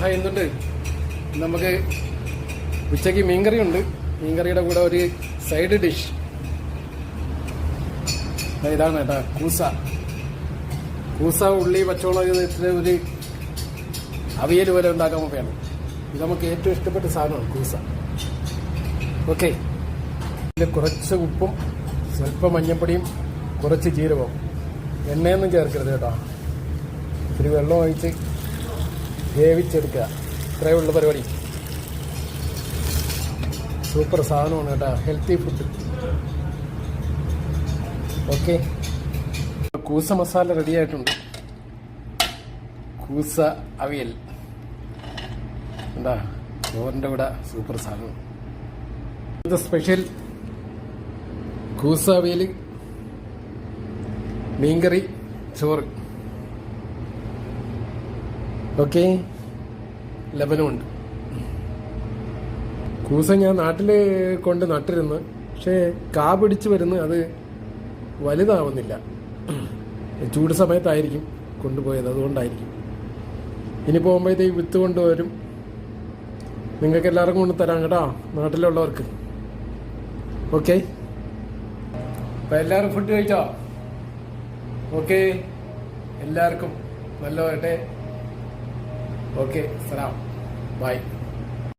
Hi എന്തുണ്ട്? നമുക്ക് ഉച്ചയ്ക്ക് മീൻകറി ഉണ്ട്. മീൻകറിയുടെ കൂടെ ഒരു സൈഡ് ഡിഷ് ഇതാണ് കേട്ടാ, കൂസ ഉള്ളി പച്ചമുളക് ഒരു അവിയൽ പോലെ ഉണ്ടാക്കാൻ വേണം. ഇത് നമുക്ക് ഏറ്റവും ഇഷ്ടപ്പെട്ട സാധനമാണ് കൂസ. ഓക്കെ, ഇതിൽ കുറച്ച് ഉപ്പും സ്വല്പം മഞ്ഞപ്പൊടിയും കുറച്ച് ജീരകവും, എണ്ണയൊന്നും ചേർക്കരുത് കേട്ടോ. ഇത്തിരി വെള്ളം ഒഴിച്ച് വേവിച്ചെടുക്കുക, ഇത്രയേ ഉള്ള പരിപാടി. സൂപ്പർ സാധനമാണ് കേട്ടോ, ഹെൽത്തി ഫുഡ്. ഓക്കെ, കൂസ മസാല റെഡി ആയിട്ടുണ്ട്. കൂസ അവിയൽ എന്താ ചോറിൻ്റെ കൂടെ സൂപ്പർ സാധനം. ഇത് സ്പെഷ്യൽ കൂസ അവിയൽ, മീൻകറി, ചോറ്. ഓക്കെ, ലബനമുണ്ട്. കൂസ ഞാൻ നാട്ടിൽ കൊണ്ട് നട്ടിരുന്നു, പക്ഷേ കാ പിടിച്ച് വരുന്നു, അത് വലുതാവുന്നില്ല. ചൂട് സമയത്തായിരിക്കും കൊണ്ടുപോയത്, അതുകൊണ്ടായിരിക്കും. ഇനി പോകുമ്പോഴത്തേക്ക് വിത്ത് കൊണ്ടുവരും, നിങ്ങൾക്ക് എല്ലാവർക്കും കൊണ്ട് തരാം കേട്ടോ, നാട്ടിലുള്ളവർക്ക്. ഓക്കെ, അപ്പം എല്ലാവരും ഫുഡ് കഴിച്ചോ? ഓക്കെ, എല്ലാവർക്കും നല്ല വരട്ടെ. ഓക്കെ, സലാം, ബൈ.